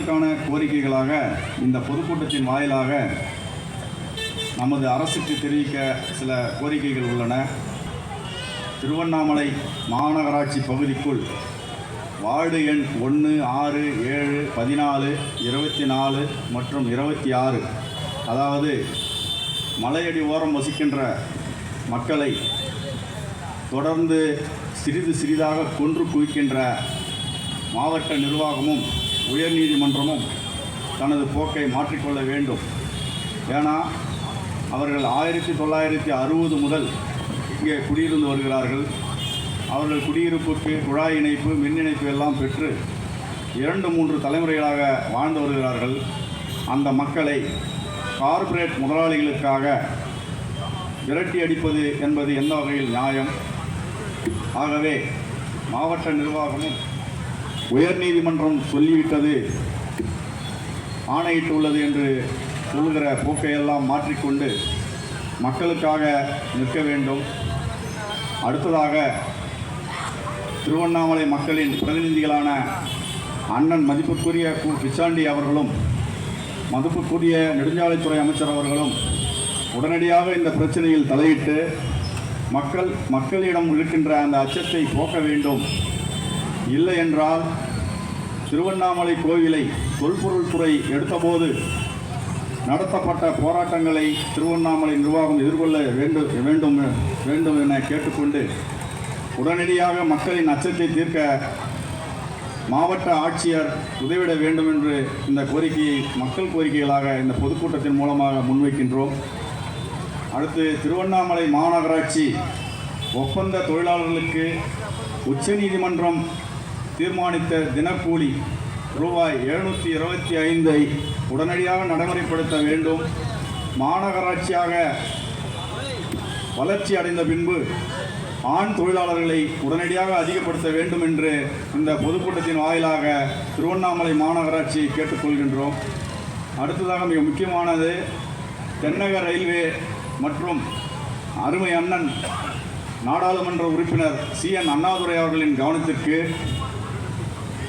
மக்களுக்கான கோரிக்கைகளாக இந்த பொதுக்கூட்டத்தின் வாயிலாக நமது அரசுக்கு தெரிவிக்க சில கோரிக்கைகள் உள்ளன. திருவண்ணாமலை மாநகராட்சி பகுதிக்குள் வார்டு எண் 1, 6, 7, 14, 24 மற்றும் 26, அதாவது மலையடி ஓரம் வசிக்கின்ற மக்களை தொடர்ந்து சிறிது சிறிதாக கொன்று குவிக்கின்ற மாவட்ட நிர்வாகமும் உயர்நீதிமன்றமும் தனது போக்கை மாற்றிக்கொள்ள வேண்டும். ஏன்னா அவர்கள் 1960 முதல் இங்கே குடியிருந்து வருகிறார்கள். அவர்கள் குடியிருப்புக்கு குழாய் இணைப்பு, மின் இணைப்பு எல்லாம் பெற்று 2-3 தலைமுறைகளாக வாழ்ந்து வருகிறார்கள். அந்த மக்களை கார்ப்பரேட் முதலாளிகளுக்காக விரட்டி அடிப்பது என்பது எந்த வகையில் நியாயம்? ஆகவே மாவட்ட நிர்வாகமும் உயர்நீதிமன்றம் சொல்லிவிட்டது, ஆணையிட்டுள்ளது என்று சொல்கிற போக்கையெல்லாம் மாற்றிக்கொண்டு மக்களுக்காக நிற்க வேண்டும். அடுத்ததாக திருவண்ணாமலை மக்களின் பிரதிநிதிகளான அண்ணன் மதிப்புக்குரிய கு. பிச்சாண்டி அவர்களும் மதிப்புக்குரிய நெடுஞ்சாலைத்துறை அமைச்சர் அவர்களும் உடனடியாக இந்த பிரச்சனையில் தலையிட்டு மக்களிடம் இருக்கின்ற அந்த அச்சத்தை போக்க வேண்டும். இல்லை என்றால் திருவண்ணாமலை கோவிலை தொல்பொருள்துறை எடுத்தபோது நடத்தப்பட்ட போராட்டங்களை திருவண்ணாமலை நிர்வாகம் எதிர்கொள்ள வேண்டும் என கேட்டுக்கொண்டு உடனடியாக மக்களின் அச்சத்தை தீர்க்க மாவட்ட ஆட்சியர் உதவிட வேண்டும் என்று இந்த கோரிக்கையை மக்கள் கோரிக்கைகளாக இந்த பொதுக்கூட்டத்தின் மூலமாக முன்வைக்கின்றோம். அடுத்து, திருவண்ணாமலை மாநகராட்சி ஒப்பந்த தொழிலாளர்களுக்கு உச்சநீதிமன்றம் தீர்மானித்த தினக்கூலி ரூபாய் 725 உடனடியாக நடைமுறைப்படுத்த வேண்டும். மாநகராட்சியாக வளர்ச்சி அடைந்த பின்பு ஆண் தொழிலாளர்களை உடனடியாக அதிகப்படுத்த வேண்டும் என்று இந்த பொதுக்கூட்டத்தின் வாயிலாக திருவண்ணாமலை மாநகராட்சியை கேட்டுக்கொள்கின்றோம். அடுத்ததாக மிக முக்கியமானது, தென்னக ரயில்வே மற்றும் அருமை அண்ணன் நாடாளுமன்ற உறுப்பினர் CN அண்ணாதுரை அவர்களின் கவனத்திற்கு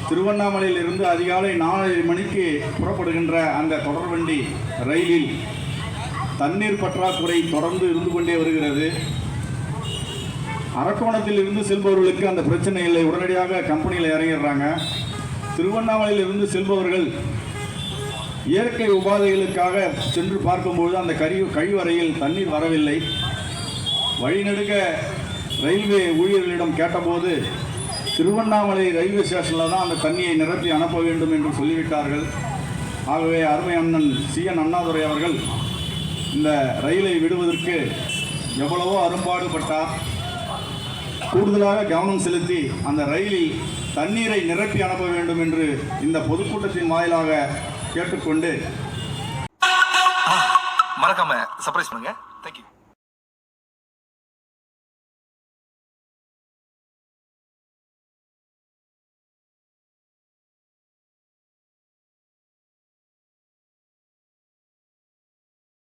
திருவண்ணாமலையில் இருந்து அதிகாலை 4 மணிக்கு புறப்படுகின்ற அந்த தொடர்வண்டி ரயிலில் தண்ணீர் பற்றாக்குறை தொடர்ந்து இருந்து கொண்டே வருகிறது. அரக்கோணத்தில் இருந்து செல்பவர்களுக்கு அந்த பிரச்சனை இல்லை, உடனடியாக கம்பெனியில் இறங்கிடுறாங்க. திருவண்ணாமலையில் இருந்து செல்பவர்கள் இயற்கை உபாதைகளுக்காக சென்று பார்க்கும்போது அந்த கழிவறையில் தண்ணீர் வரவில்லை. வழிநெடுக ரயில்வே ஊழியர்களிடம் கேட்டபோது திருவண்ணாமலை ரயில்வே ஸ்டேஷனில் தான் அந்த தண்ணியை நிரப்பி அனுப்ப வேண்டும் என்று சொல்லிவிட்டார்கள். ஆகவே அருமை அண்ணன் CN அண்ணாதுரை அவர்கள் இந்த ரயிலை விடுவதற்கு எவ்வளவோ அரும்பாடுபட்டார். கூடுதலாக கவனம் செலுத்தி அந்த ரயிலில் தண்ணீரை நிரப்பி அனுப்ப வேண்டும் என்று இந்த பொதுக்கூட்டத்தின் வாயிலாக கேட்டுக்கொண்டு மறக்காம சர்ப்ரைஸ் பண்ணுங்க. தேங்க்யூ.